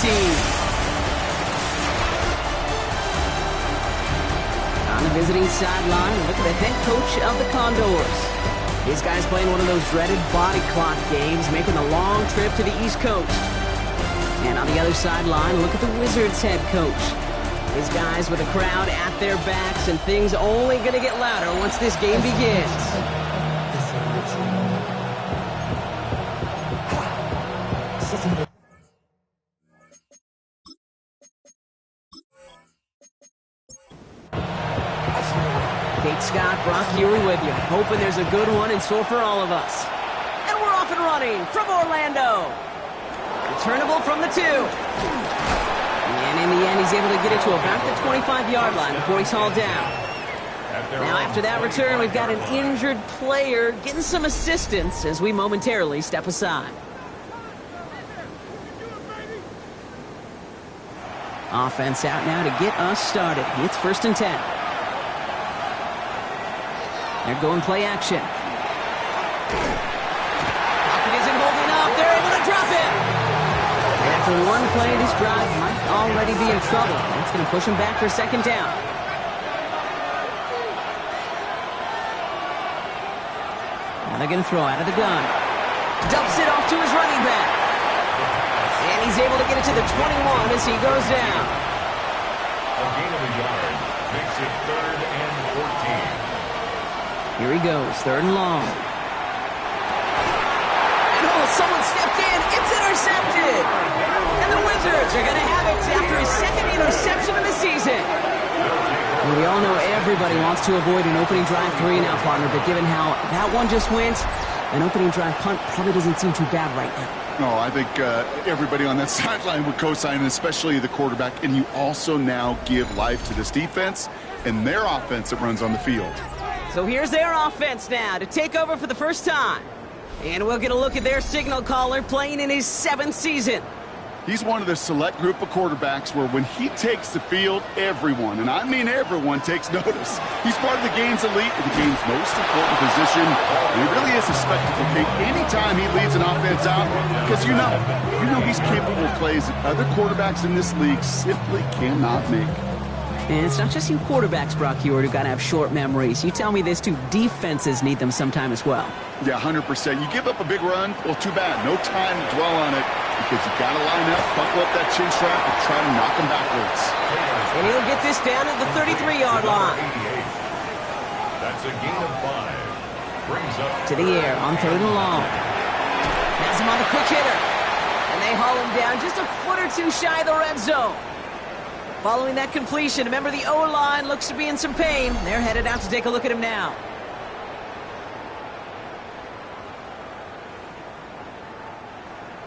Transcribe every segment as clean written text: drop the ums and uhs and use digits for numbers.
team. On the visiting sideline, look at the head coach of the Condors. This guy's playing one of those dreaded body clock games, making a long trip to the East Coast. And on the other sideline, look at the Wizards head coach. His guys with a crowd at their backs, and things only going to get louder once this game begins. Kate Scott, Brock Huey with you, hoping there's a good one in store for all of us. And we're off and running from Orlando. Returnable from the 2. And in the end, he's able to get it to about the 25-yard line before he's hauled down. Now, after that return, we've got an injured player getting some assistance as we momentarily step aside. Offense out now to get us started. It's 1st and 10. They're going play action. Pocket isn't holding up. They're able to drop it. After one play, this drive might already be in trouble. That's going to push him back for 2nd down. Now they're going to throw out of the gun. Dumps it off to his running back. And he's able to get it to the 21 as he goes down. A gain of a yard makes it 3rd and 14. Here he goes, 3rd and long. And someone stepped in. It's intercepted. And the Wizards are going to have it after his 2nd interception of the season. Well, we all know everybody wants to avoid an opening drive 3 now, partner, but given how that one just went, an opening drive punt probably doesn't seem too bad right now. No, I think everybody on that sideline would co-sign, especially the quarterback. And you also now give life to this defense and their offense that runs on the field. So here's their offense now to take over for the first time. And we'll get a look at their signal caller playing in his 7th season. He's one of the select group of quarterbacks where when he takes the field, everyone, and I mean everyone, takes notice. He's part of the game's elite and the game's most important position. And he really is a spectacle, Kate. Anytime he leads an offense out, because you know he's capable of plays that other quarterbacks in this league simply cannot make. And it's not just you quarterbacks, Brock Huard, who got to have short memories. You tell me this too, defenses need them sometime as well. Yeah, 100%. You give up a big run, well, too bad. No time to dwell on it because you got to line up, buckle up that chin strap, and try to knock him backwards. And he'll get this down at the 33-yard line. That's a gain of 5. Brings up to the air on 3rd and long. Has him on the quick hitter. And they haul him down just a foot or two shy of the red zone. Following that completion, remember the O-line looks to be in some pain. They're headed out to take a look at him now.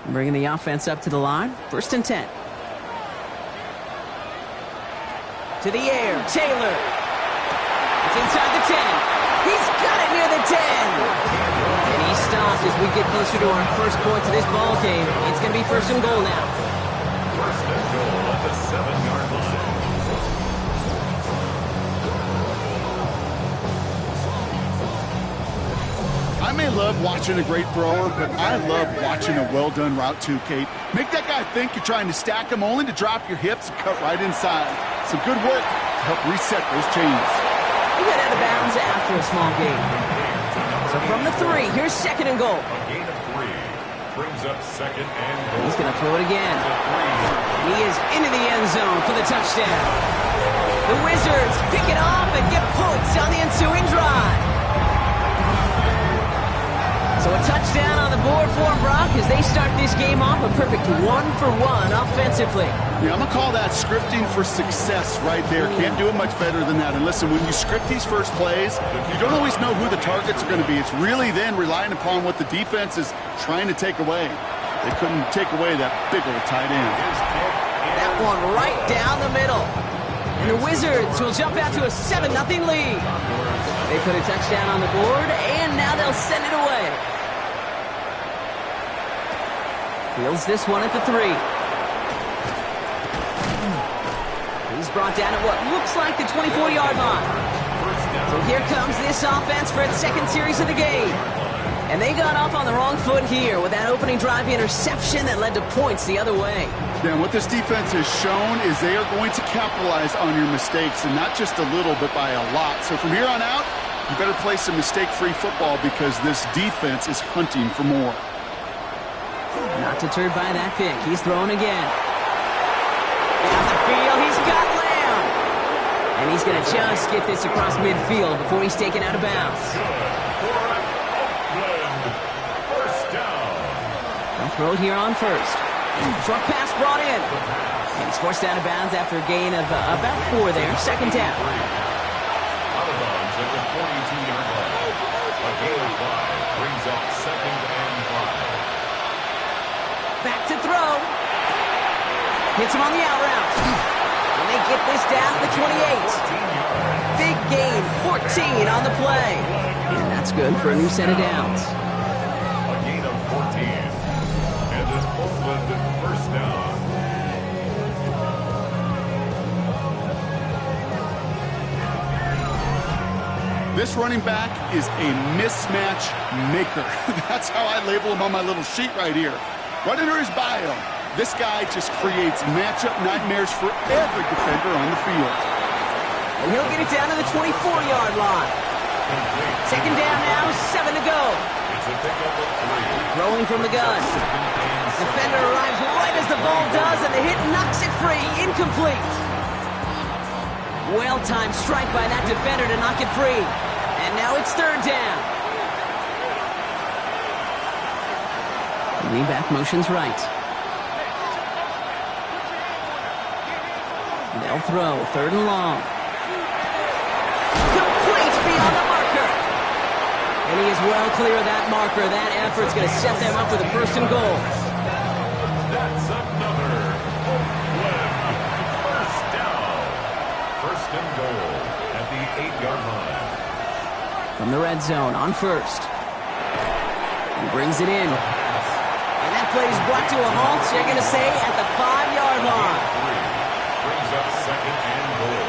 Bringing the offense up to the line. 1st and 10. To the air, Taylor. It's inside the 10. He's got it near the 10. And he stopped as we get closer to our first point to this ball game. It's going to be 1st and goal now. 1st and goal at the 7-yard line. I may love watching a great thrower, but I love watching a well-done route too, Kate. Make that guy think you're trying to stack him only to drop your hips and cut right inside. Some good work to help reset those chains. We got out of bounds after a small gain. So from the 3, here's 2nd and goal. A gain of 3 brings up 2nd and goal. He's going to throw it again. He is into the end zone for the touchdown. The Wizards pick it off and get points on the ensuing drive. So a touchdown on the board for Brock as they start this game off a perfect 1-for-1 offensively. Yeah, I'm going to call that scripting for success right there. Can't do it much better than that. And listen, when you script these first plays, you don't always know who the targets are going to be. It's really then relying upon what the defense is trying to take away. They couldn't take away that big old tight end. That one right down the middle. And the Wizards will jump out to a 7-0 lead. They put a touchdown on the board, and now they'll send it away. Fields this one at the 3. He's brought down at what looks like the 24-yard line. So here comes this offense for its 2nd series of the game. And they got off on the wrong foot here with that opening drive interception that led to points the other way. Yeah, and what this defense has shown is they are going to capitalize on your mistakes, and not just a little, but by a lot. So from here on out, you better play some mistake-free football because this defense is hunting for more. Not deterred by that pick. He's throwing again. Down the field, he's got Lamb. And he's going to just get this across midfield before he's taken out of bounds. They'll throw it here on first. Short pass brought in. And he's forced out of bounds after a gain of about 4 there. Second down. Out of bounds at the 42-yard line. A gain of 5 brings up 2nd and 5. Back to throw. Hits him on the out route. And they get this down to the 28. Big gain, 14 on the play. And that's good for a new set of downs. A gain of 14. And it's Oakland first down. This running back is a mismatch maker. That's how I label him on my little sheet right here. Right under his bio, this guy just creates matchup nightmares for every defender on the field. And he'll get it down to the 24-yard line. Second down now, 7 to go. It's a pickup of 3. Throwing from the gun. Defender arrives right as the ball does, and the hit knocks it free. Incomplete. Well-timed strike by that defender to knock it free. And now it's third down. Lean back motions right. They'll throw. Third and long. Complete beyond the marker. And he is well clear of that marker. That effort's going to set them up with a first and goal. That's another Oakland first down. First and goal at the 8-yard line. From the red zone on first. He brings it in. And that play is brought to a halt, they're going to say, at the 5-yard line. Brings up second and goal.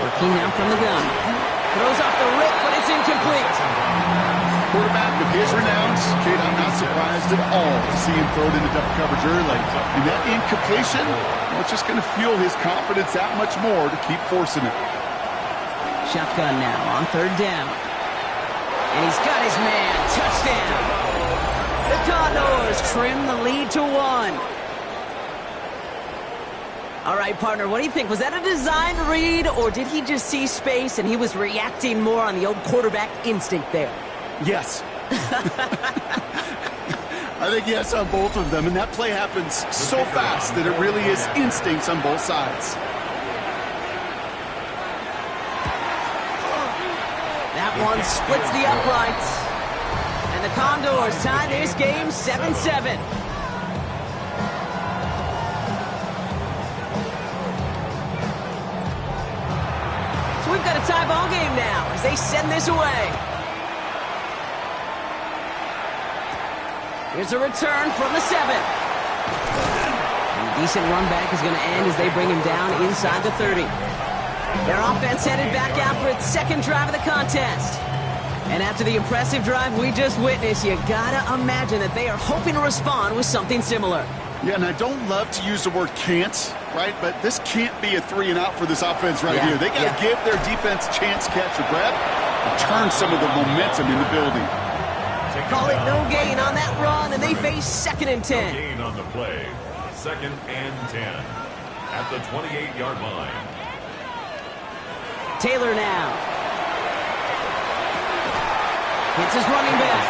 Working now from the gun. Throws off the rip, but it's incomplete. Quarterback with his renounce, Kate, I'm not surprised at all to see him throw it into double coverage early. And that incompletion, well, it's just going to fuel his confidence that much more to keep forcing it. Shotgun now on third down. And he's got his man. Touchdown. The Condors trim the lead to 1. All right, partner, what do you think? Was that a designed read, or did he just see space and he was reacting more on the old quarterback instinct there? Yes. I think yes on both of them, and that play happens so fast that it really is instincts on both sides. That one splits the uprights. And the Condors tie this game 7-7. So we've got a tie ball game now as they send this away. Here's a return from the 7. And a decent run back is going to end as they bring him down inside the 30. Their offense headed back out for its second drive of the contest. And after the impressive drive we just witnessed, you gotta imagine that they are hoping to respond with something similar. Yeah, and I don't love to use the word can't, right? But this can't be a 3 and out for this offense right here. They got to give their defense a chance to catch their breath and turn some of the momentum in the building. Call it no gain on that run, and they face 2nd and 10. No gain on the play. 2nd and 10 at the 28-yard line. Taylor now. Hits his running back.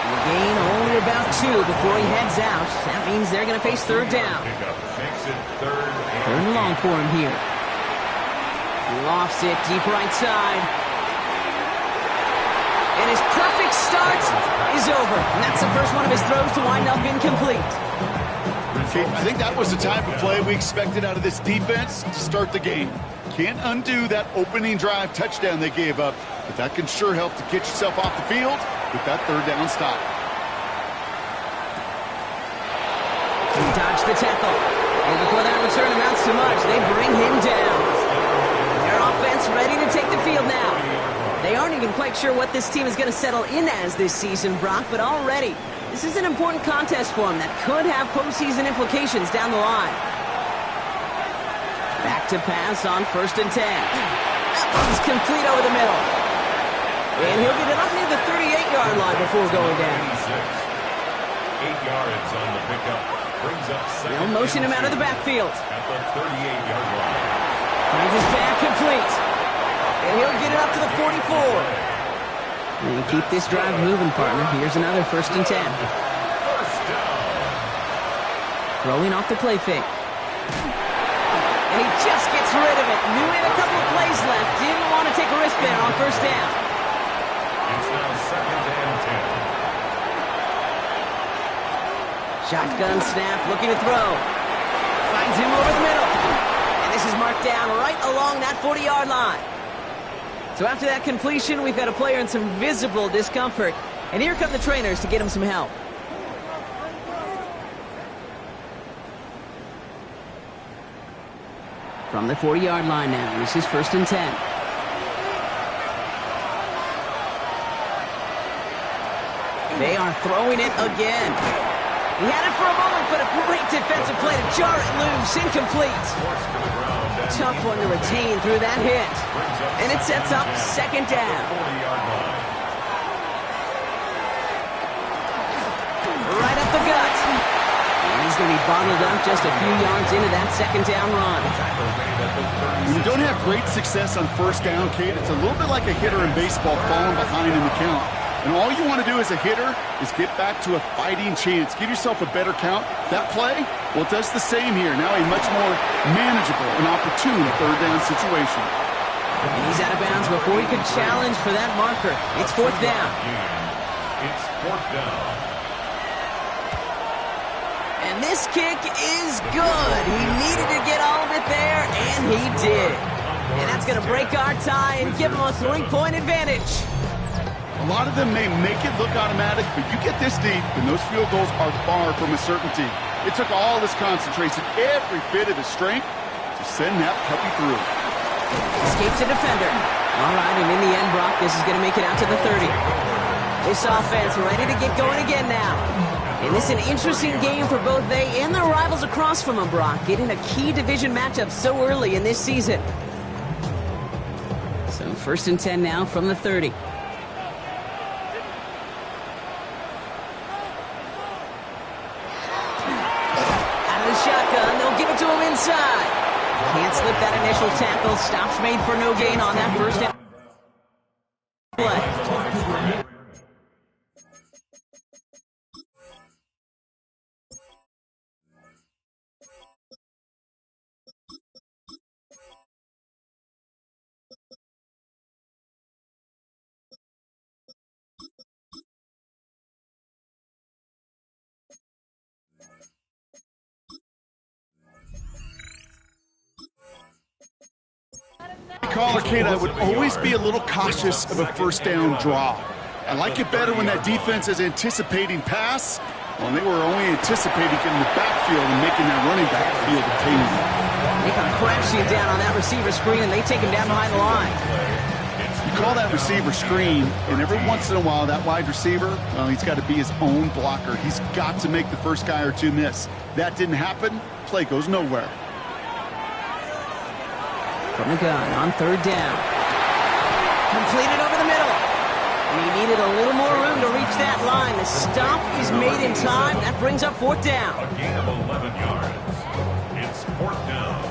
And a gain only about 2 before he heads out. That means they're going to face third down. Makes it third and long for him here. Lofts it deep right side. And his perfect start is over. And that's the first one of his throws to wind up incomplete. Okay, I think that was the type of play we expected out of this defense to start the game. Can't undo that opening drive touchdown they gave up, but that can sure help to get yourself off the field with that third down stop. He dodged the tackle. And before that return amounts to much, they bring him down. Their offense ready to take the field now. They aren't even quite sure what this team is going to settle in as this season, Brock, but already, this is an important contest for them that could have postseason implications down the line. Back to pass on 1st and 10. That one's complete over the middle. And he'll get it up near the 38-yard line before going down. 8 yards on the pickup. Brings up second. They'll motion him out of the backfield. At the 38-yard line. Finds his back complete. And he'll get it up to the 44. And keep this drive moving, partner. Here's another 1st and 10. First down. Throwing off the play fake. And he just gets rid of it. Knew he had a couple of plays left. Didn't want to take a risk there on 1st down. It's now 2nd and 10. Shotgun snap, looking to throw. Finds him over the middle. And this is marked down right along that 40-yard line. So after that completion, we've got a player in some visible discomfort. And here come the trainers to get him some help. From the 40-yard line now, this is 1st and 10. They are throwing it again. He had it for a moment, but a great defensive play to jar it loose. Incomplete. Tough one to retain through that hit. And it sets up 2nd down. Right up the gut. And he's going to be bottled up just a few yards into that 2nd down run. When you don't have great success on 1st down, Kate, it's a little bit like a hitter in baseball falling behind in the count. And all you want to do as a hitter is get back to a fighting chance. Give yourself a better count. That play, well, it does the same here. Now a much more manageable and opportune 3rd down situation. And he's out of bounds before he could challenge for that marker. It's 4th down. It's 4th down. And this kick is good. He needed to get all of it there, and he did. And that's going to break our tie and give him a 3-point advantage. A lot of them may make it look automatic, but you get this deep, and those field goals are far from a certainty. It took all his concentration, every bit of his strength, to send that puppy through. Escapes a defender. All right, and in the end, Brock, this is going to make it out to the 30. This offense ready to get going again now. And this is an interesting game for both they and their rivals across from them, Brock, getting a key division matchup so early in this season. So 1st and 10 now from the 30. Shotgun, they'll give it to him inside. Can't slip that initial tackle. Stops made for no gain on that 1st down play. Caller, Kate, I would always be a little cautious of a 1st down draw. I like it better when that defense is anticipating pass. Well, they were only anticipating getting the backfield and making that running back field obtainable. They come crashing down on that receiver screen, and they take him down behind the line. You call that receiver screen, and every once in a while, that wide receiver, well, he's got to be his own blocker. He's got to make the first guy or two miss. That didn't happen, play goes nowhere. From the gun on 3rd down. Completed over the middle. And he needed a little more room to reach that line. The stop is made in time. That brings up 4th down. A gain of 11 yards. It's 4th down.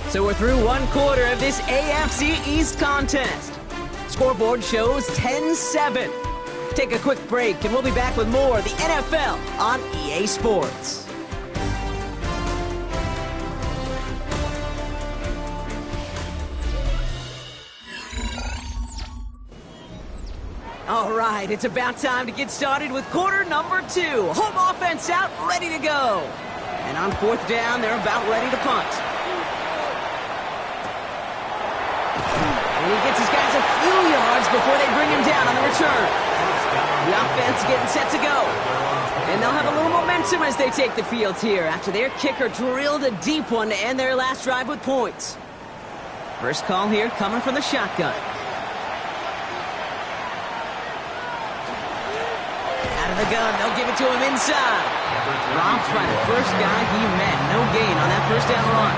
So we're through 1 quarter of this AFC East contest. Scoreboard shows 10-7. Take a quick break, and we'll be back with more of the NFL on EA Sports. All right, it's about time to get started with quarter number 2. Home offense out, ready to go. And on 4th down, they're about ready to punt. And he gets his guys a few yards before they bring him down on the return. The offense getting set to go. And they'll have a little momentum as they take the field here after their kicker drilled a deep one to end their last drive with points. First call here coming from the shotgun. Out of the gun, they'll give it to him inside. Robbed by the first guy he met. No gain on that first down run.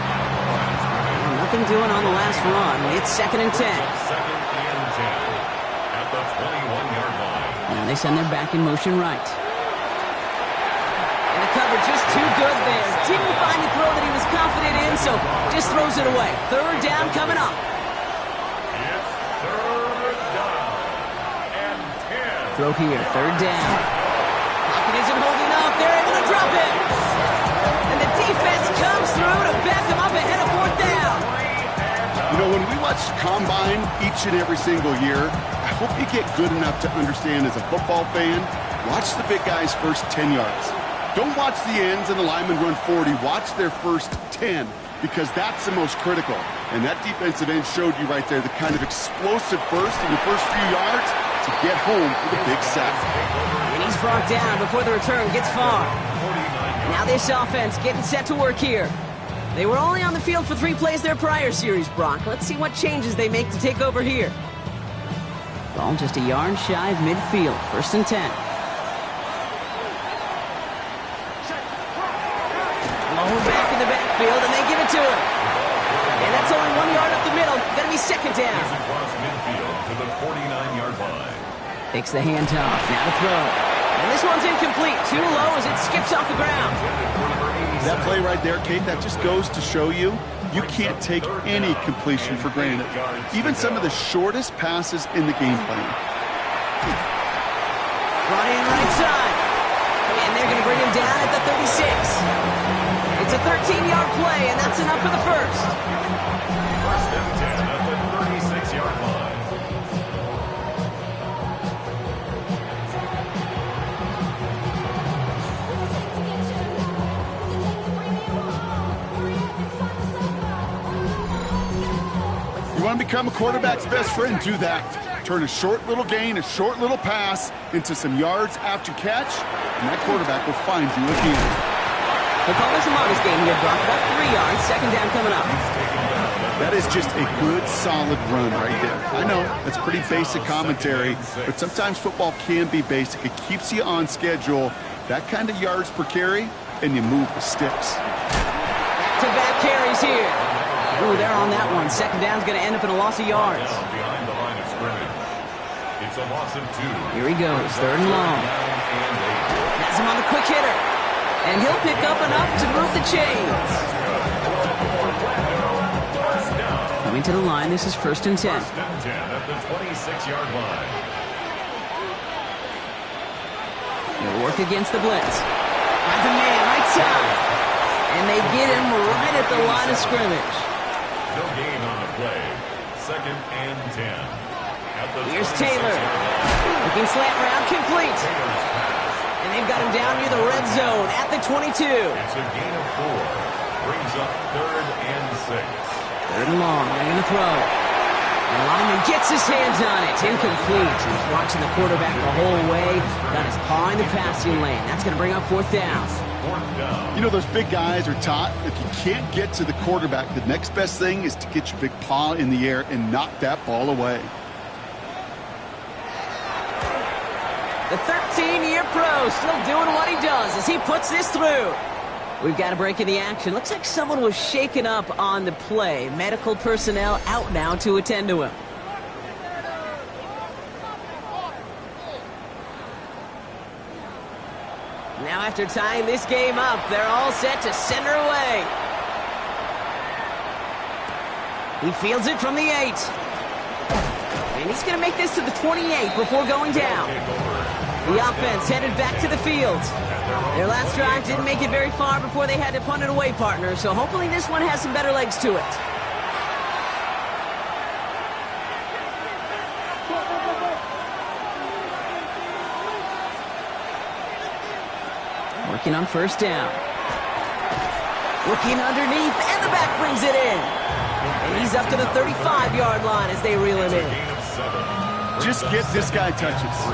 Nothing doing on the last run. It's 2nd and 10. Second and 10 at the 21-yard line. Now they send their back in motion right. And the cover just too good there. Didn't find the throw that he was confident in, so just throws it away. 3rd down coming up. It's 3rd down and 10. Throw here, 3rd down. Pocket isn't holding up. They're able to drop it. And the defense comes through to back them up ahead of 4th down. You know, when we watch Combine each and every single year, I hope you get good enough to understand as a football fan, watch the big guys' first 10 yards. Don't watch the ends and the linemen run 40. Watch their first 10, because that's the most critical. And that defensive end showed you right there the kind of explosive burst in the first few yards to get home for the big sack. And he's brought down before the return gets far. Now this offense getting set to work here. They were only on the field for 3 plays their prior series, Brock. Let's see what changes they make to take over here. Ball just a yard shy of midfield. 1st and 10. Low back in the backfield, and they give it to him. And that's only 1 yard up the middle. Gonna be 2nd down. Across midfield to the 49-yard line. Takes the handoff. Now to throw. And this one's incomplete. Too low as it skips off the ground. That play right there, Kate, that just goes to show you can't take any completion for granted. Even some of the shortest passes in the game plan. Brought in right side. And they're going to bring him down at the 36. It's a 13-yard play, and that's enough for the first. 1st and 10 at the 36-yard line. You want to become a quarterback's best friend, do that. Turn a short little gain, a short little pass into some yards after catch, and that quarterback will find you again. They'll call this a modest game here, Brock. About 3 yards, 2nd down coming up. That is just a good, solid run right there. I know, that's pretty basic commentary, but sometimes football can be basic. It keeps you on schedule. That kind of yards per carry, and you move the sticks. Back-to-back carries here. Ooh, they're on that one. 2nd down's going to end up in a loss of yards. Behind the line of scrimmage. It's a loss of 2. Here he goes, 3rd and long. Has him on the quick hitter. And he'll pick up enough to move the chains. Coming to the line, this is 1st and 10. 1st and 10 at the 26-yard line. He'll work against the blitz. Finds a man right side. And they get him right at the line of scrimmage. No gain on the play. 2nd and 10. At the Here's Taylor. Looking slant route complete. And they've got him down near the red zone at the 22. It's a gain of 4. Brings up 3rd and 6. 3rd and long. They're going to throw. And the lineman gets his hands on it. Incomplete. He's watching the quarterback the whole way. Got his paw in the passing lane. That's going to bring up 4th down. 4th down. You know, those big guys are taught if you can't get to the quarterback, the next best thing is to get your big paw in the air and knock that ball away. The 13-year pro still doing what he does as he puts this through. We've got a break in the action. Looks like someone was shaken up on the play. Medical personnel out now to attend to him. Now after tying this game up, they're all set to send her away. He fields it from the 8. And he's going to make this to the 28 before going down. The offense headed back to the field. Their last drive didn't make it very far before they had to punt it away, partner, so hopefully this one has some better legs to it. Working on 1st down. Looking underneath, and the back brings it in. And he's up to the 35-yard line as they reel him in. Just get this guy touches.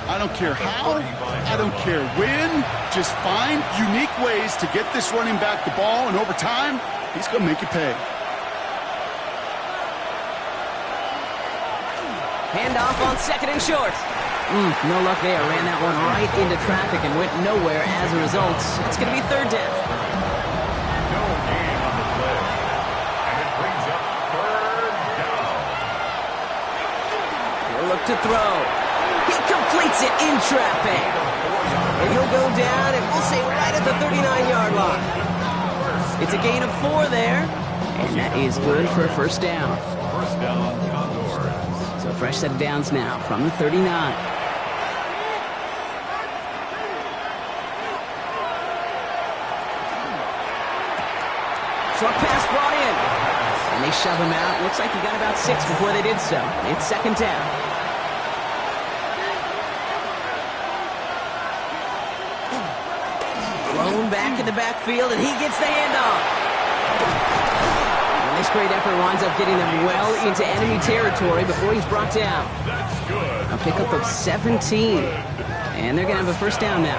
I don't care how, I don't care when. Just find unique ways to get this running back the ball, and over time, he's going to make you pay. Handoff on second and short. No luck there. Ran that one right into traffic and went nowhere as a result. It's going to be third down. No gain on the play. And it brings up third down. He'll look to throw. He completes it in traffic. And he'll go down, and we'll say right at the 39-yard line. It's a gain of 4 there, and that is good for a first down. First down, Condors. So a fresh set of downs now from the 39. Short pass brought in. And they shove him out. Looks like he got about 6 before they did so. It's second down. Blown back in the backfield, and he gets the handoff. And this great effort winds up getting them well into enemy territory before he's brought down. That's good. A pickup of 17. And they're going to have a first down now.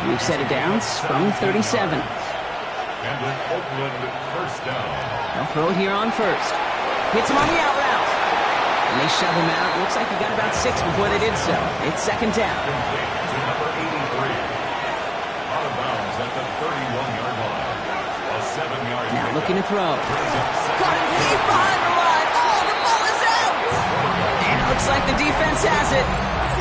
We've set it downs from 37. And an Oakland first down. They'll throw it here on first. Hits him on the out route. And they shove him out. Looks like he got about 6 before they did so. It's second down. Complete to number 83. Out of bounds at the 31-yard line. A 7-yard Now pickup. looking to throw. Brings up second Caught him deep behind the line. Oh, the ball is out. And it looks like the defense has it.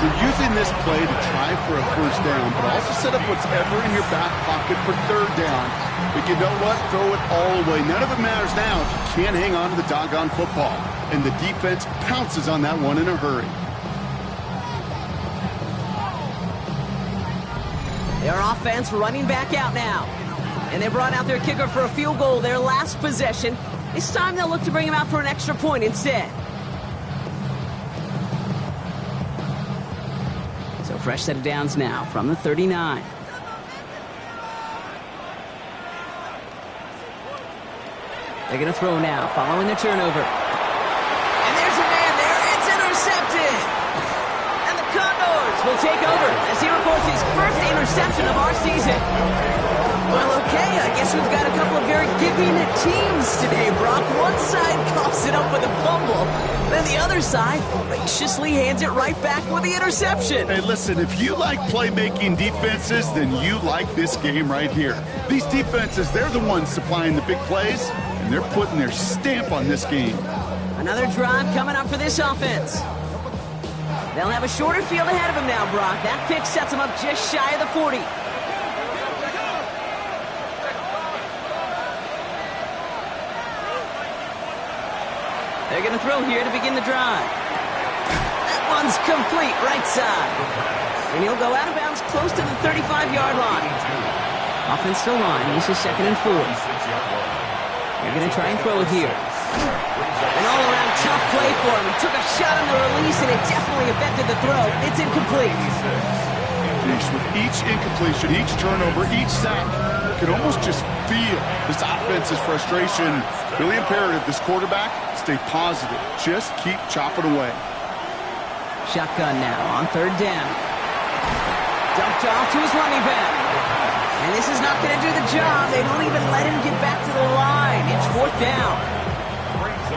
You're using this play to try for a first down, but also set up what's ever in your back pocket for third down. But you know what? Throw it all away. None of it matters now if you can't hang on to the doggone football. And the defense pounces on that one in a hurry. Their offense running back out now. And they brought out their kicker for a field goal their last possession. This time they'll look to bring him out for an extra point instead. So fresh set of downs now from the 39. They're going to throw now, following the turnover. And there's a man there. It's intercepted. And the Condors will take over as he records his first interception of our season. Well, okay, I guess we've got a couple of very giving teams today, Brock. One side coughs it up with a fumble. Then the other side graciously hands it right back with the interception. Hey, listen, if you like playmaking defenses, then you like this game right here. These defenses, they're the ones supplying the big plays, and they're putting their stamp on this game. Another drive coming up for this offense. They'll have a shorter field ahead of them now, Brock. That pick sets them up just shy of the 40. They're going to throw here to begin the drive. That one's complete, right side. And he'll go out of bounds close to the 35-yard line. Offense still line. This is second and 4. They're going to try and throw it here. An all-around tough play for him. He took a shot on the release, and it definitely affected the throw. It's incomplete. With each incompletion, each turnover, each sack, you can almost just feel this offense's frustration. Really imperative, this quarterback, stay positive. Just keep chopping away. Shotgun now on third down. Dumped off to his running back. And this is not going to do the job. They don't even let him get back to the line. It's fourth down.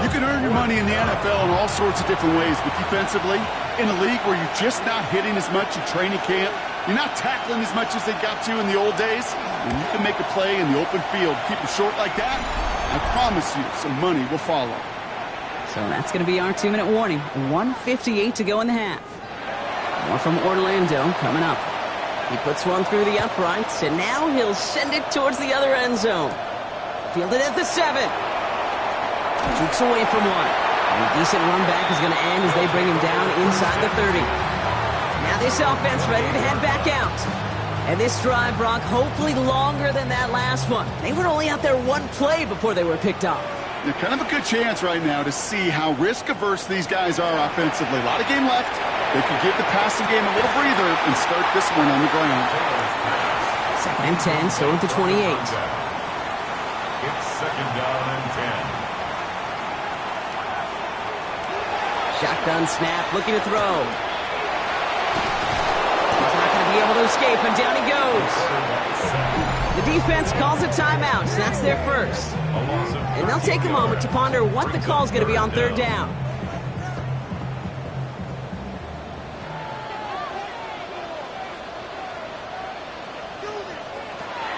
You can earn your money in the NFL in all sorts of different ways, but defensively, in a league where you're just not hitting as much in training camp, you're not tackling as much as they got to in the old days, and you can make a play in the open field. Keep it short like that, I promise you some money will follow. So that's going to be our 2-minute warning. 1:58 to go in the half. More from Orlando coming up. He puts one through the uprights, and now he'll send it towards the other end zone. Fielded at the 7. Jukes away from one. And a decent run back is going to end as they bring him down inside the 30. Now this offense ready to head back out. And this drive, Brock, hopefully longer than that last one. They were only out there one play before they were picked off. They're kind of a good chance right now to see how risk-averse these guys are offensively. A lot of game left. They could give the passing game a little breather and start this one on the ground. Second and 10, so at the 28. It's second down and 10. Shotgun snap, looking to throw. He's not going to be able to escape, and down he goes. The defense calls a timeout, so that's their first. And they'll take a moment to ponder what the call is going to be on third down.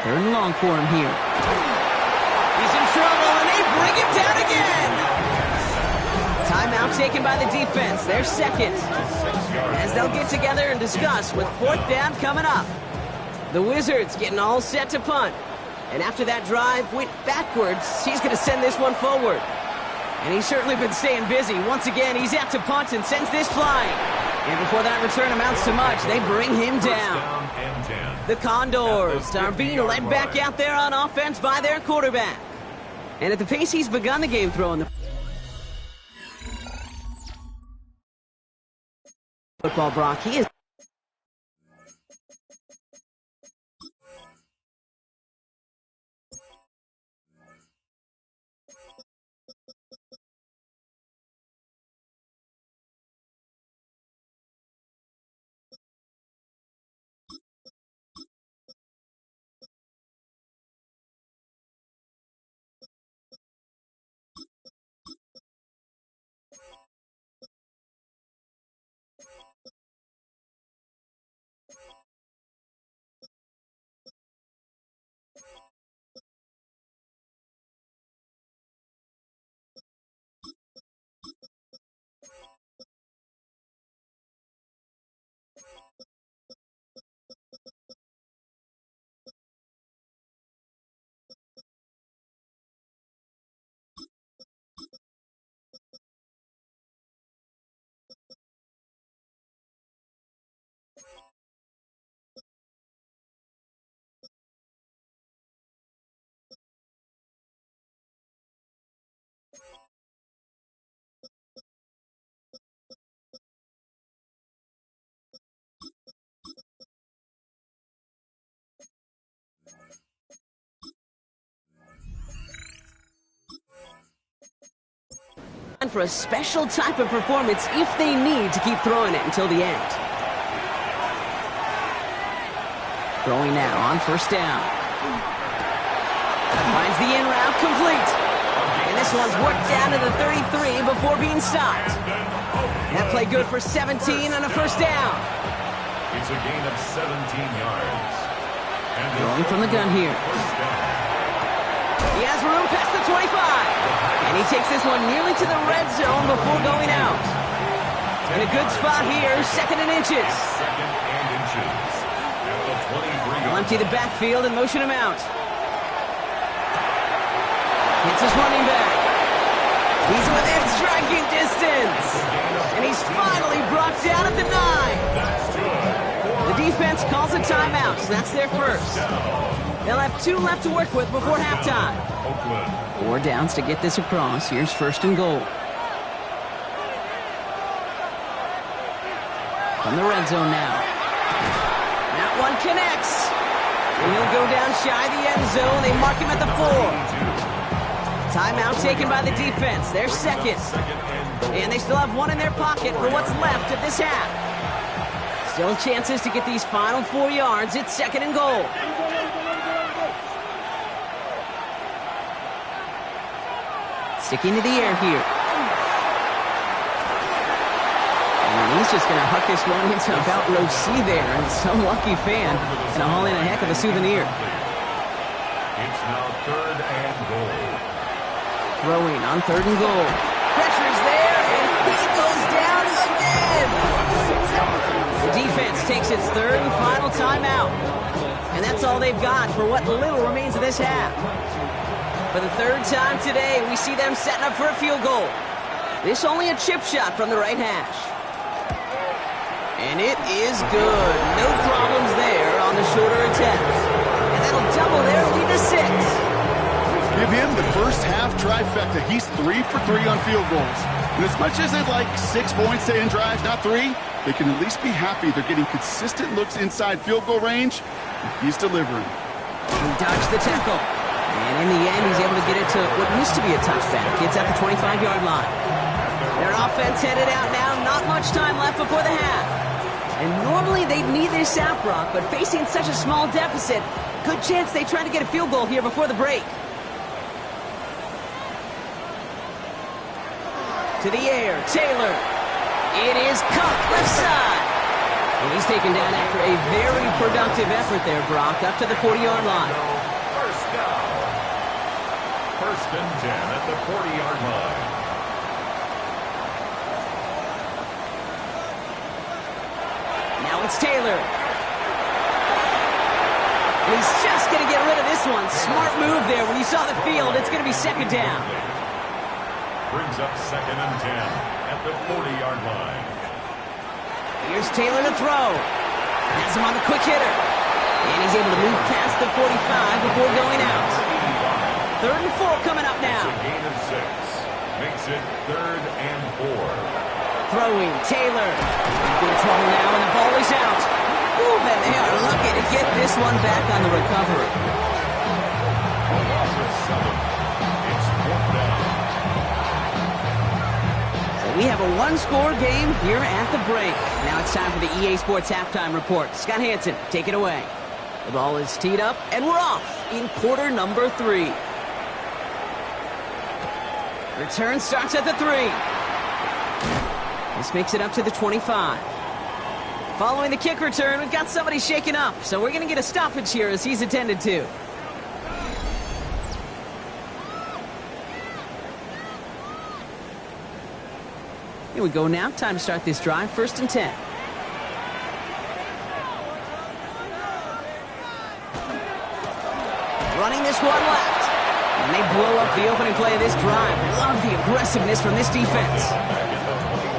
Third and long for him here. He's in trouble, and they bring him down again. Timeout taken by the defense. Their second. As they'll get together and discuss with fourth down coming up. The Wizards getting all set to punt. And after that drive went backwards, he's going to send this one forward. And he's certainly been staying busy. Once again, he's out to punt and sends this flying. And before that return amounts to much, they bring him down. The Condors are being led back out there on offense by their quarterback. And at the pace he's begun the game throwing the football, Brock, he is for a special type of performance if they need to keep throwing it until the end. Throwing now on first down. Finds the in route complete. And this one's worked down to the 33 before being stopped. That play good for 17 on a first down. It's a gain of 17 yards. Throwing from the gun here. He has room past the 25. And he takes this one nearly to the red zone before going out. In a good spot here, second and inches. Second and inches. At the 23. He'll empty the backfield and motion him out. Hits his running back. He's within striking distance. And he's finally brought down at the 9. The defense calls a timeout, so that's their first. They'll have 2 left to work with before halftime. 4 downs to get this across. Here's first and goal. From the red zone now. That one connects. And he'll go down shy of the end zone. They mark him at the 4. Timeout taken by the defense. Their second. And they still have 1 in their pocket for what's left of this half. Still chances to get these final 4 yards. It's second and goal. Sticking to the air here. And he's just going to huck this one into about row C there. And some lucky fan going to haul in a heck of a souvenir. It's now third and goal. Throwing on third and goal. Pressure's there, and he goes down again. The defense takes its third and final timeout. And that's all they've got for what little remains of this half. For the third time today, we see them setting up for a field goal. This only a chip shot from the right hash. And it is good. No problems there on the shorter attempt. And that'll double their lead to 6. Give him the first half trifecta. He's 3 for 3 on field goals. And as much as they'd like 6 points to end drives, not 3, they can at least be happy they're getting consistent looks inside field goal range. He's delivering. He dodged the tackle. And in the end, he's able to get it to what used to be a touchback. It's at the 25-yard line. Their offense headed out now. Not much time left before the half. And normally they'd need this out, Brock, but facing such a small deficit, good chance they try to get a field goal here before the break. To the air, Taylor. It is caught left side. And he's taken down after a very productive effort there, Brock, up to the 40-yard line. First and 10 at the 40-yard line. Now it's Taylor. And he's just going to get rid of this one. Smart move there. When you saw the field, it's going to be second down. Brings up second and 10 at the 40-yard line. Here's Taylor to throw. Has him on the quick hitter. And he's able to move past the 45 before going out. Third and 4 coming up now. It's a gain of 6. Makes it third and 4. Throwing, Taylor. Good trouble now, and the ball is out. Ooh, man, they are lucky to get this one back on the recovery. Loss of 7. It's fourth down. So we have a one-score game here at the break. Now it's time for the EA Sports Halftime Report. Scott Hansen, take it away. The ball is teed up, and we're off in quarter number 3. Return starts at the 3. This makes it up to the 25. Following the kick return, we've got somebody shaken up, so we're going to get a stoppage here as he's attended to. Here we go now. Time to start this drive. First and 10. Running this one left. And they blow up the opening play of this drive. Love the aggressiveness from this defense.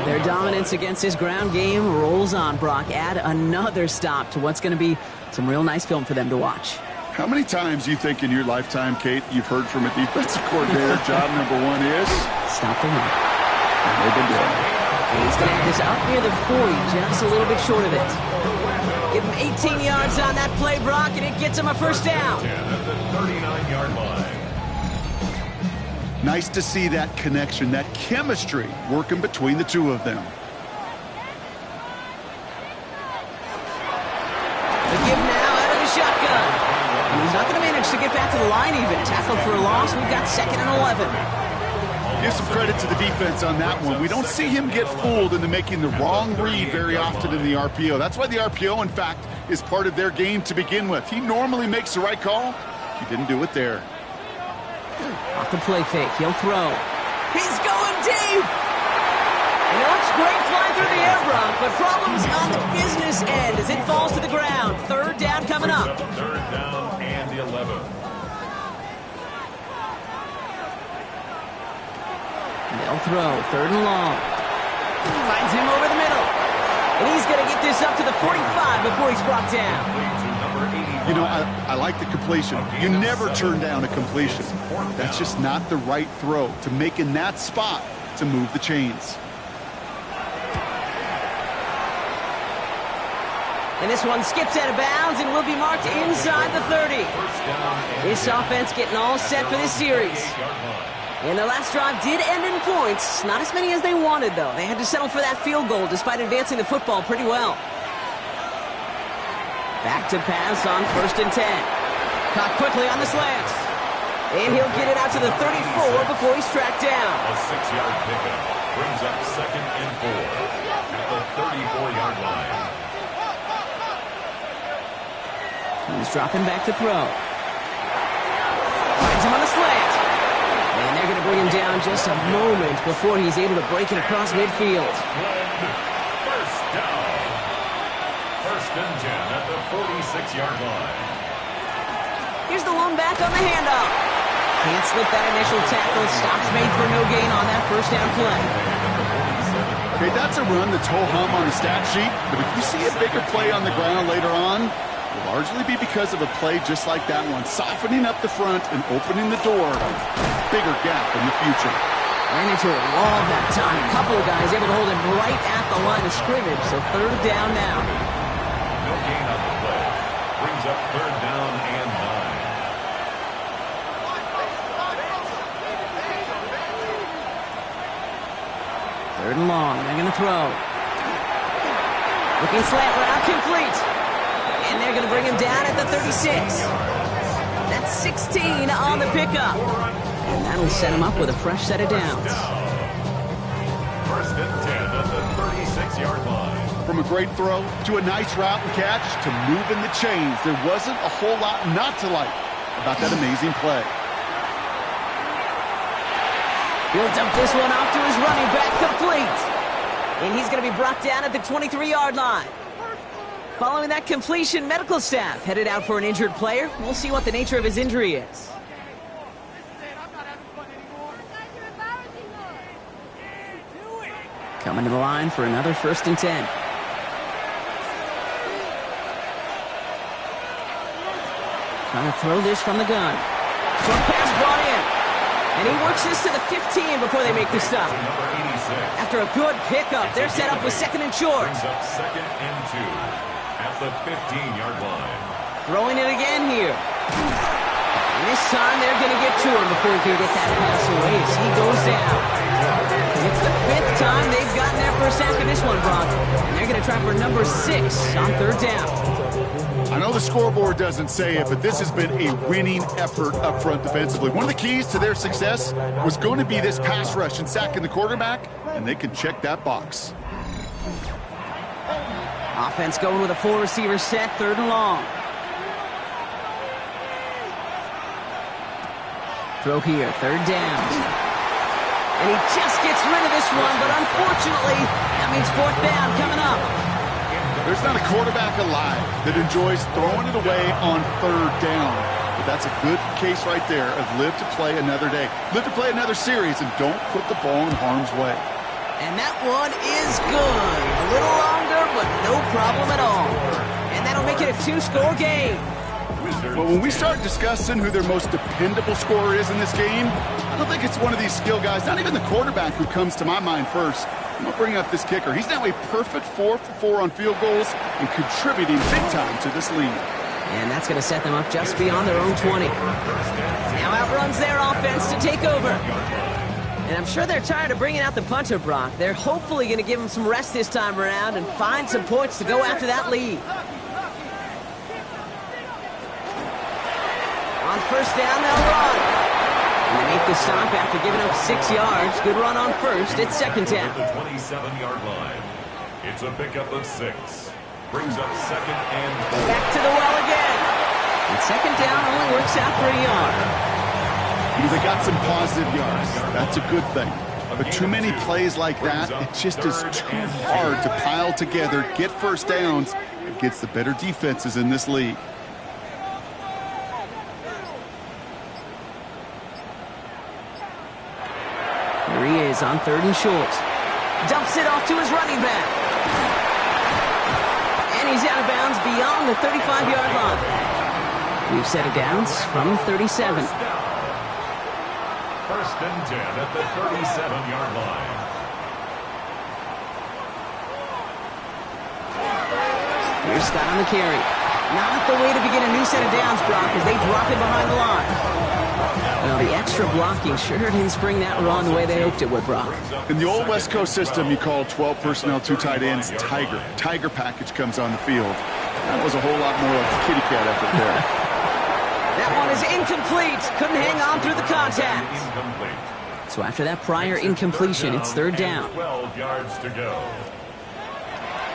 Their dominance against this ground game rolls on, Brock. Add another stop to what's going to be some real nice film for them to watch. How many times do you think in your lifetime, Kate, you've heard from a defensive coordinator, job number 1 is? Stop the run. And they've been doing it. And he's going to have this up near the 40, just a little bit short of it. Give him 18 yards on that play, Brock, and it gets him a first down. 10 at the 39-yard line. Nice to see that connection, that chemistry working between the two of them. The give now out of the shotgun. And he's not going to manage to get back to the line even. Tackled for a loss. We've got second and 11. Give some credit to the defense on that one. We don't see him get fooled into making the wrong read very often in the RPO. That's why the RPO, in fact, is part of their game to begin with. He normally makes the right call. He didn't do it there. Off the play fake. He'll throw. He's going deep. And it looks great flying through the air, Brock, but problems on the business end as it falls to the ground. Third down coming up. Third down and 11. They'll throw. Third and long. Finds him over the middle. And he's going to get this up to the 45 before he's brought down. You know, I like the completion. You never turn down a completion. That's just not the right throw to make in that spot to move the chains. And this one skips out of bounds and will be marked inside the 30. This offense getting all set for this series. And their last drive did end in points. Not as many as they wanted, though. They had to settle for that field goal despite advancing the football pretty well. Back to pass on first and 10. Caught quickly on the slant. And he'll get it out to the 34 before he's tracked down. A 6-yard pickup brings up second and 4 at the 34-yard line. He's dropping back to throw. Finds him on the slant. And they're going to bring him down just a moment before he's able to break it across midfield. First down. First and 10 at the 46-yard line. Here's the lone back on the handoff. Can't slip that initial tackle. Stops made for no gain on that first down play. Okay, that's a run that's ho-hum on the stat sheet, but if you see a bigger play on the ground later on, it'll largely be because of a play just like that one, softening up the front and opening the door. Bigger gap in the future. Ran into a wall that time. A couple of guys able to hold him right at the line of scrimmage, so third down now. No gain on the play. Brings up third down and 9. Third and long. They're going to throw. Looking slant route, complete. And they're going to bring him down at the 36. That's 16 on the pickup. And that'll set him up with a fresh set of downs. First and 10 at the 36-yard line. From a great throw to a nice route and catch to moving the chains, there wasn't a whole lot not to like about that amazing play. He'll dump this one off to his running back, complete. And he's going to be brought down at the 23-yard line. Following that completion, medical staff headed out for an injured player. We'll see what the nature of his injury is. Coming to the line for another 1st and 10. Trying to throw this from the gun. Short pass brought in. And he works this to the 15 before they make the stop. After a good pickup, they're set up with 2nd and short. Brings up 2nd and 2 at the 15-yard line. Throwing it again here. And this time they're going to get to him before he can get that pass away as he goes down. It's the 5th time they've gotten there for a sack in this one, Brock. And they're going to try for number 6 on 3rd down. I know the scoreboard doesn't say it, but this has been a winning effort up front defensively. One of the keys to their success was going to be this pass rush and sacking the quarterback, and they can check that box. Offense going with a 4-receiver set, 3rd and long. Throw here, 3rd down. And he just gets rid of this one, but unfortunately, that means 4th down coming up. There's not a quarterback alive that enjoys throwing it away on 3rd down. But that's a good case right there of live to play another day. Live to play another series and don't put the ball in harm's way. And that one is good. A little longer, but no problem at all. And that'll make it a 2-score game. But when we start discussing who their most dependable scorer is in this game, I don't think it's one of these skill guys, not even the quarterback, who comes to my mind first. I'm going to bring up this kicker. He's now a perfect 4 for 4 on field goals and contributing big time to this lead. And that's going to set them up just beyond their own 20. Now outruns their offense to take over. And I'm sure they're tired of bringing out the punter, Brock. They're hopefully going to give him some rest this time around and find some points to go after that lead. On 1st down, they'll run. And they make the stop after giving up 6 yards. Good run on 1st. It's 2nd down. The 27-yard line. It's a pickup of 6. Brings up 2nd and 4. Back to the well again. And 2nd down only works out for a yard. They got some positive yards. That's a good thing. But too many plays like that, it just is too hard to pile together, get 1st downs against the better defenses in this league. Here he is on 3rd and short. Dumps it off to his running back. And he's out of bounds beyond the 35-yard line. We've set it downs from 37. 1st and 10 at the 37-yard line. Here's Scott on the carry. Not the way to begin a new set of downs, Brock, as they drop it behind the line. Well, the extra blocking sure didn't spring that run the way they hoped it would, Brock. In the old West Coast system, you call 12 personnel, 2 tight ends, Tiger. Tiger package comes on the field. That was a whole lot more like a kitty cat effort there. That one is incomplete. Couldn't hang on through the contact. Incomplete. So after that prior incompletion, it's 3rd down. 12 yards to go.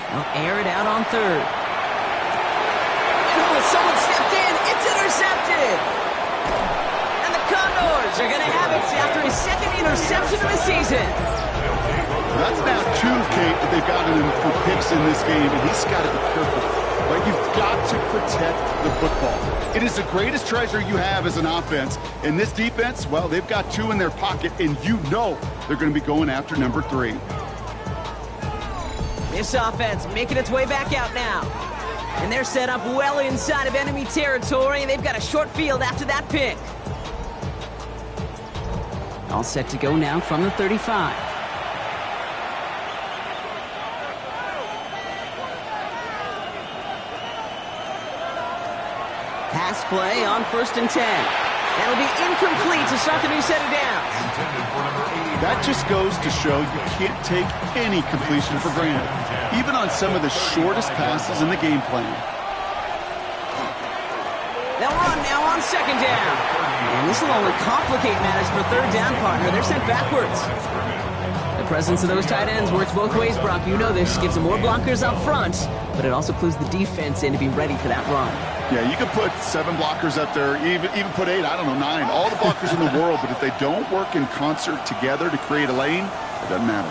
They'll air it out on 3rd. And someone stepped in. It's intercepted. And the Condors are going to have it after his 2nd interception of the season. That's now 2, Kate, that they've gotten him for picks in this game, and he's got to be careful. But you've got to protect the football. It is the greatest treasure you have as an offense. And this defense, well, they've got 2 in their pocket, and you know they're going to be going after number 3. This offense making its way back out now. And they're set up well inside of enemy territory, and they've got a short field after that pick. All set to go now from the 35. Pass play on 1st and 10. That'll be incomplete to start the new set of downs. That just goes to show you can't take any completion for granted, even on some of the shortest passes in the game plan. They'll run now on 2nd down. And this will only complicate matters for 3rd down, partner. They're sent backwards. The presence of those tight ends works both ways, Brock. You know this. Gives them more blockers up front, but it also clues the defense in to be ready for that run. Yeah, you could put 7 blockers up there, even put 8, I don't know, 9, all the blockers in the world, but if they don't work in concert together to create a lane, it doesn't matter.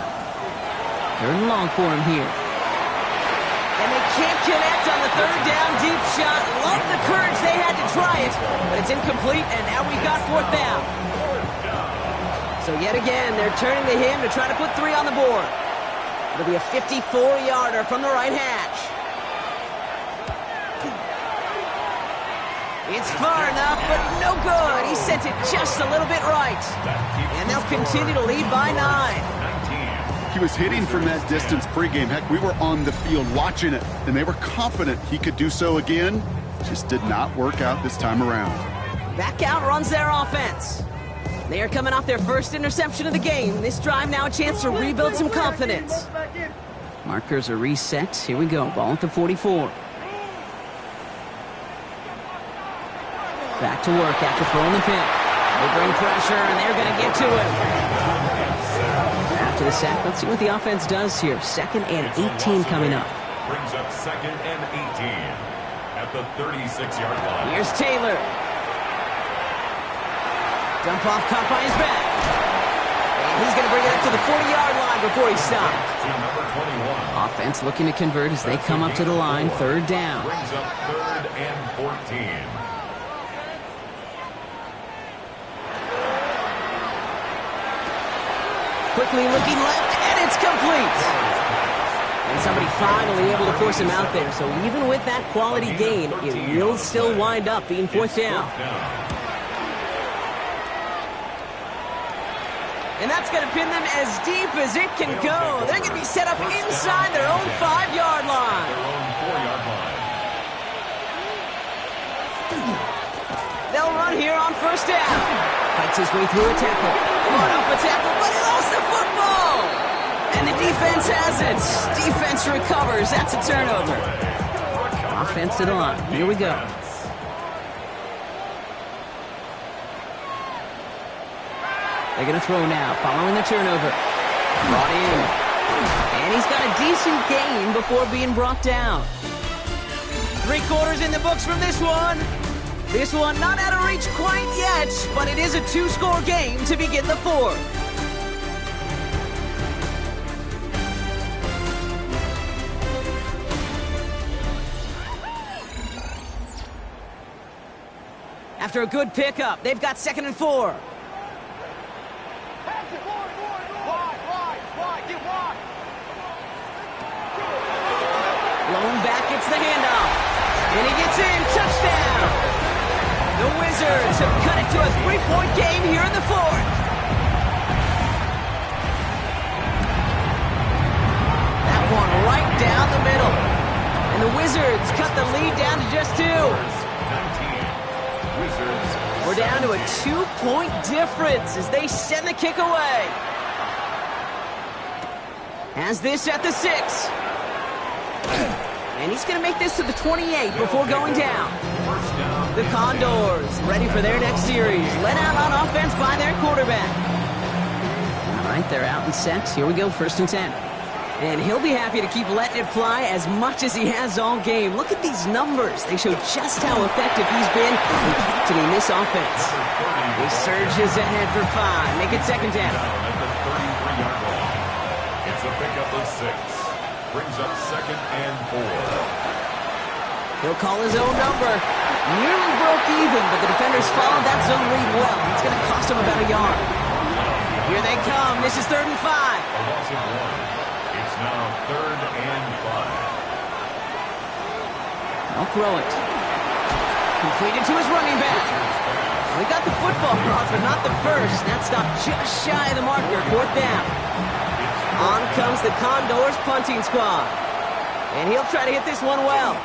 3rd and long for him here. And they can't connect on the 3rd down deep shot. Love the courage they had to try it, but it's incomplete, and now we've got 4th down. So yet again, they're turning to him to try to put 3 on the board. It'll be a 54-yarder from the right hash. It's far enough, but no good. He sent it just a little bit right. And they'll continue to lead by 9. He was hitting from that distance pregame. Heck, we were on the field watching it, and they were confident he could do so again. Just did not work out this time around. Back out runs their offense. They are coming off their first interception of the game. This drive now a chance to rebuild some confidence. Markers are reset. Here we go. Ball at the 44. Back to work after throwing the pick. They bring pressure, and they're going to get to it. After the sack, let's see what the offense does here. 2nd and 18 coming up. Brings up 2nd and 18 at the 36-yard line. Here's Taylor. Dump off, caught by his back. And he's going to bring it up to the 40-yard line before he stopped. Offense looking to convert as they come up to the line. 3rd down. Brings up 3rd and 14. Quickly looking left, and it's complete. And somebody finally able to force him out there. So even with that quality gain, it will still wind up being 4th down. And that's going to pin them as deep as it can go. They're going to be set up inside their own 5-yard line. They'll run here on 1st down. Fights his way through a tackle. Fought off a tackle, but he lost the football. And the defense has it. Defense recovers. That's a turnover. Offense to the line. Here we go. They're going to throw now, following the turnover. Brought in. And he's got a decent gain before being brought down. 3 quarters in the books from this one. This one not out of reach quite yet, but it is a 2-score game to begin the 4th. After a good pickup, they've got 2nd and 4. Blown back, it's the handoff. And he gets in, touchdown. The Wizards have cut it to a 3-point game here in the 4th. That one right down the middle. And the Wizards cut the lead down to just 2. We're down to a 2-point difference as they send the kick away. Has this at the 6. And he's going to make this to the 28 before going down. The Condors ready for their next series. Let out on offense by their quarterback. All right, they're out and set. Here we go, 1st and 10. And he'll be happy to keep letting it fly as much as he has all game. Look at these numbers. They show just how effective he's been in captaining this offense. He surges ahead for 5. Make it 2nd down. It's a pickup of 6. Brings up 2nd and 4. He'll call his own number. Nearly broke even, but the defenders followed that zone read well. It's going to cost him about a yard. Here they come. This is 3rd and 5. A loss of 1. It's now 3rd and 5. I'll throw it. Completed to his running back. We got the football cross, but not the first. That stopped just shy of the marker. 4th down. On comes the Condors punting squad. And he'll try to hit this one well.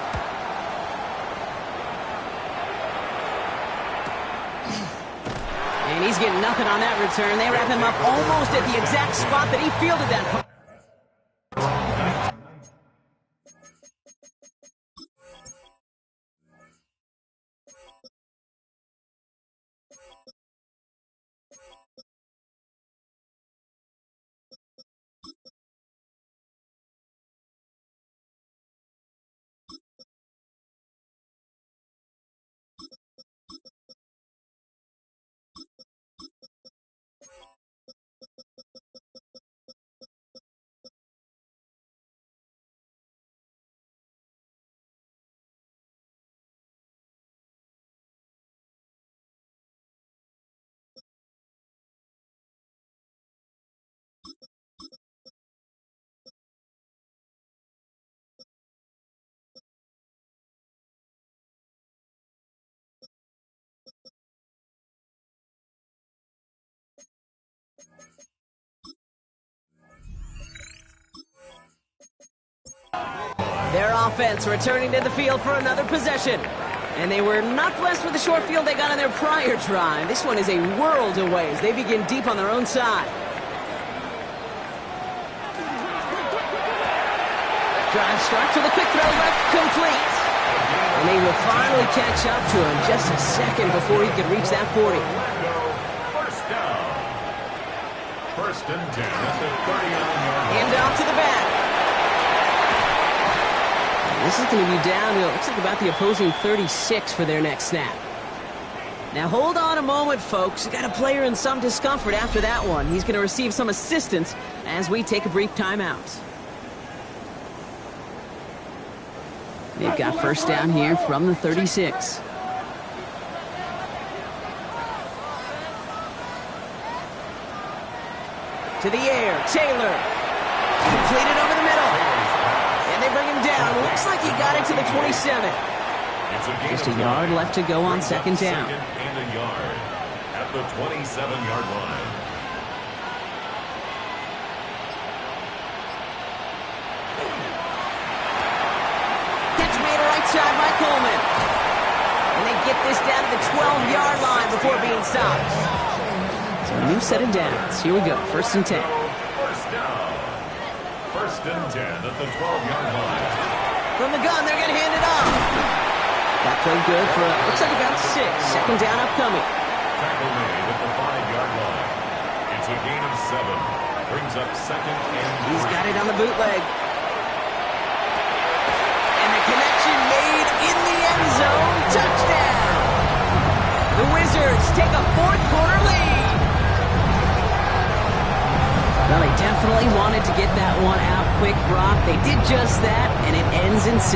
And he's getting nothing on that return. They wrap him up almost at the exact spot that he fielded that. Their offense returning to the field for another possession. And they were not blessed with the short field they got on their prior drive. This one is a world away as they begin deep on their own side. Drive start to the quick throw left, complete. And they will finally catch up to him just a second before he could reach that 40. First down. First and 10 at the 39-yard line. Hand off to the back. This is going to be down to, it looks like about the opposing 36 for their next snap. Now hold on a moment, folks. We got a player in some discomfort after that one. He's going to receive some assistance as we take a brief timeout. They've got first down here from the 36. To the air, Taylor. Completed over the middle. And they bring him down. Looks like he got it to the 27. Just a yard left to go on second down. Second and a yard at the 27-yard line. Side by Coleman. And they get this down to the 12-yard line before being stopped. So a new set of downs. Here we go. First and 10. First down. First and 10 at the 12-yard line. From the gun, they're going to hand it off. That played good for, looks like about 6. Second down upcoming. Tackle made at the 5-yard line. It's a gain of 7. Brings up second and 3. He's got it on the bootleg. Connection made in the end zone. Touchdown! The Wizards take a fourth-quarter lead. Well, they definitely wanted to get that one out quick, Brock. They did just that, and it ends in 6.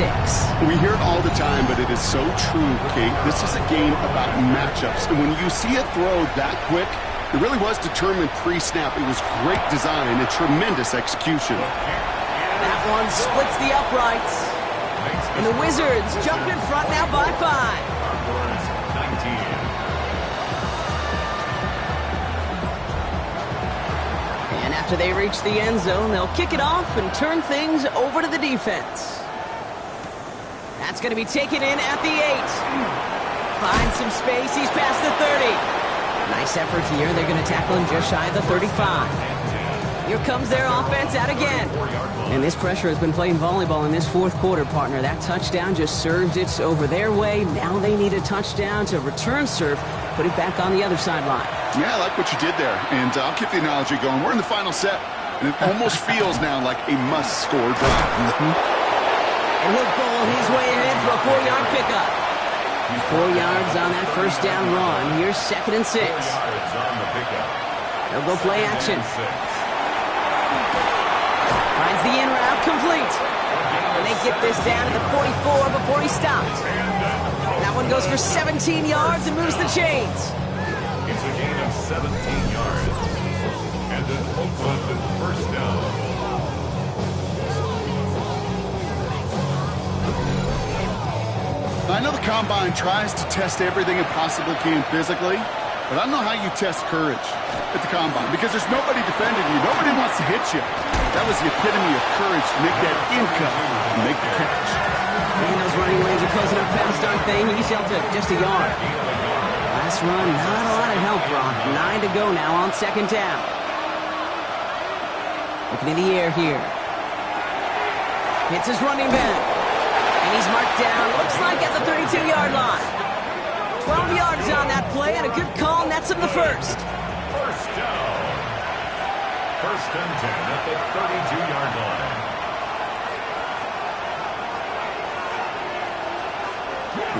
We hear it all the time, but it is so true, Kate. This is a game about matchups, and when you see a throw that quick, it really was determined pre-snap. It was great design and tremendous execution. That one splits the uprights. And the Wizards jump in front now by 5. Condors 19. And after they reach the end zone, they'll kick it off and turn things over to the defense. That's going to be taken in at the 8. Finds some space. He's past the 30. Nice effort here. They're going to tackle him just shy of the 35. Here comes their offense out again. And this pressure has been playing volleyball in this fourth quarter, partner. That touchdown just served it over their way. Now they need a touchdown to return serve, put it back on the other sideline. Yeah, I like what you did there. And I'll keep the analogy going. We're in the final set, and it almost feels now like a must-score drive. And he'll bowl his way ahead for a 4-yard pickup. 4 yards on that first down run. Here's second and 6. 4 yards on the pickup. They'll go play action. Finds the in route complete. And they get this down to the 44 before he stopped. That one goes for 17 yards and moves the chains. It's a gain of 17 yards. And an Oakland first down. I know the Combine tries to test everything it possibly can physically, but I don't know how you test courage at the Combine because there's nobody defending you. Nobody wants to hit you. That was the epitome of courage to make that in-cut and make the catch. Man, those running lanes are closing up fast, aren't they? He's held to just a yard. Last run, not a lot of help, Brock. 9 to go now on second down. Looking in the air here. Hits his running back. And he's marked down, looks like at the 32-yard line. 12 yards on that play, and a good call nets him the first. First down. First and 10 at the 32-yard line.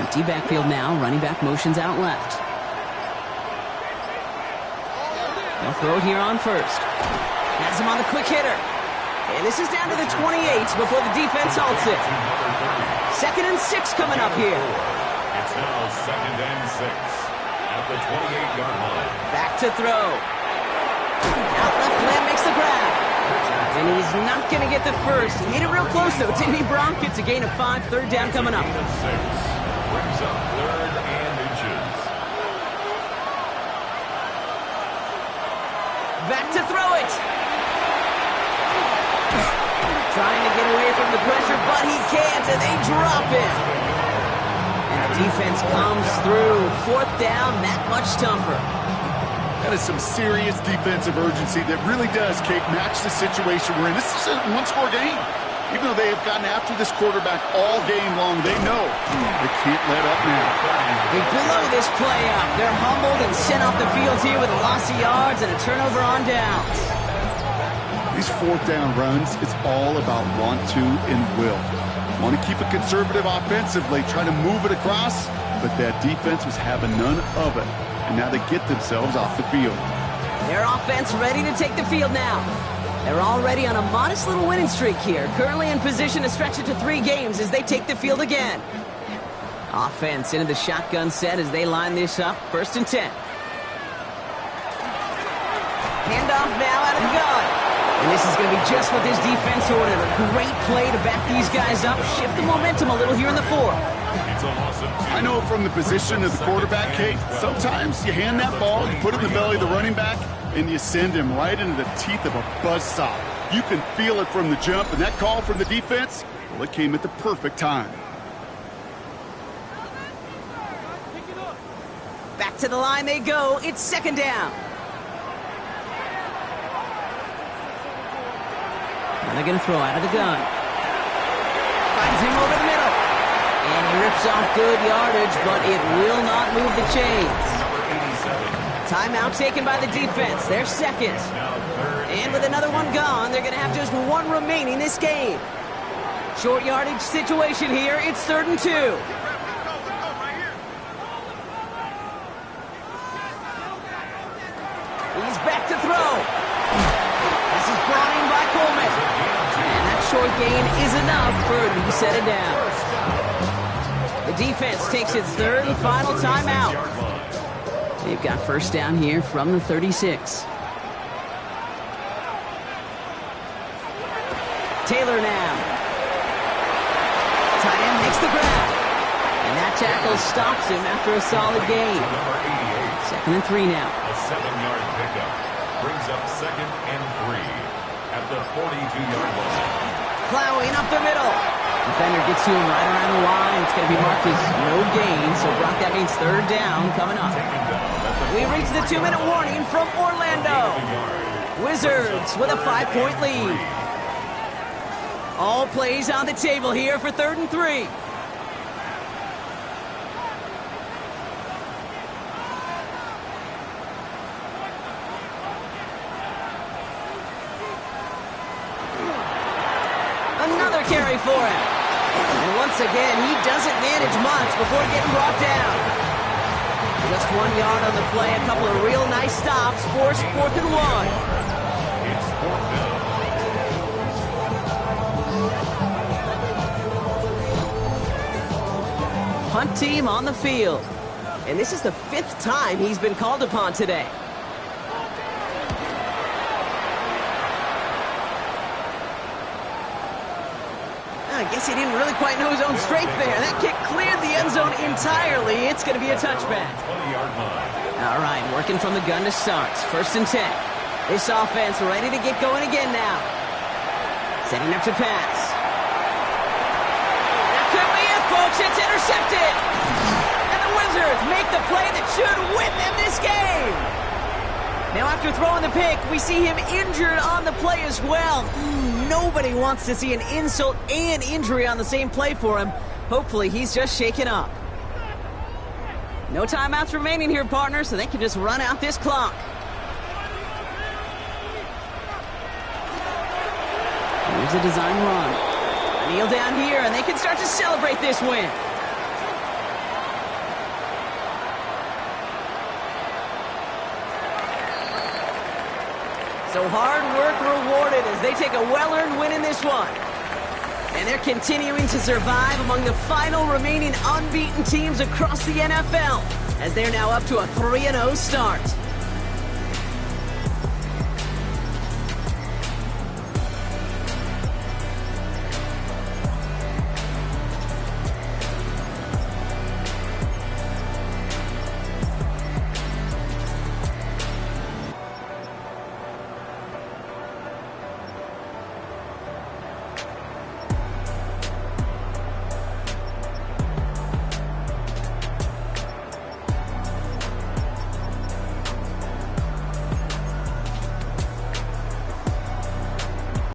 Empty backfield now, running back motions out left. They'll throw it here on first. Has him on the quick hitter. And this is down to the 28 before the defense halts it. Second and 6 coming up here. It's now second and 6 at the 28-yard line. Back to throw. Out left, Lamb makes the grab. And he's not going to get the first. He made it real close, though, didn't he, Brock? It's a gain of 5, third down coming up. Gain of 6. Brings up third and inches. Back to throw it. Trying to get away from the pressure, but he can't, and they drop him. And the defense comes through. Fourth down, that much tougher. That is some serious defensive urgency that really does, Kate, match the situation we're in. This is a one-score game. Even though they have gotten after this quarterback all game long, they know they can't let up now. They blow this play up. They're humbled and sent off the field here with a loss of yards and a turnover on downs. These fourth down runs, it's all about want to and will. Want to keep it conservative offensively, try to move it across, but that defense was having none of it. And now they get themselves off the field. Their offense ready to take the field now. They're already on a modest little winning streak here, currently in position to stretch it to 3 games as they take the field again. Offense into the shotgun set as they line this up, 1st and 10. Handoff now out of the gun. And this is going to be just what this defense ordered. A great play to back these guys up, shift the momentum a little here in the 4th. I know from the position of the quarterback, Kate, sometimes you hand that ball, you put it in the belly of the running back, and you send him right into the teeth of a buzzsaw. You can feel it from the jump, and that call from the defense, well, it came at the perfect time. Back to the line they go. It's 2nd down. Now they're going to throw out of the gun. Finds him over the middle. And he rips off good yardage, but it will not move the chains. Timeout taken by the defense. They're 2nd. And with another one gone, they're going to have just 1 remaining this game. Short yardage situation here. It's 3rd and 2. He's back to throw. This is brought in by Coleman. And that short gain is enough for a new set of downs. The defense takes its 3rd and final timeout. They've got 1st down here from the 36. Taylor now. Tight end makes the grab. And that tackle stops him after a solid gain. 2nd and 3 now. A 7-yard pickup brings up 2nd and 3 at the 42-yard line. Plowing up the middle. Defender gets to him right around the line. It's going to be marked as no gain. So, Brock, that means 3rd down coming up. We reach the 2-minute warning from Orlando. Wizards with a 5-point lead. All plays on the table here for 3rd and 3. Another carry for him. And once again, he doesn't manage much before getting brought down. Just 1 yard on the play, a couple of real nice stops, forced 4th and 1. It's 4th down. Punt team on the field. And this is the 5th time he's been called upon today. I guess he didn't really quite know his own strength there. That kick cleared the end zone entirely. It's going to be a touchback. 20-yard line. All right, working from the gun to start. 1st and 10. This offense ready to get going again now. Setting up to pass. That could be it, folks. It's intercepted. And the Wizards make the play that should win them this game. Now, after throwing the pick, we see him injured on the play as well. Nobody wants to see an insult and injury on the same play for him. Hopefully, he's just shaken up. No timeouts remaining here, partner, so they can just run out this clock. Here's a design run. Kneel down here, and they can start to celebrate this win. So hard work rewarded as they take a well-earned win in this one. And they're continuing to survive among the final remaining unbeaten teams across the NFL as they're now up to a 3-0 start.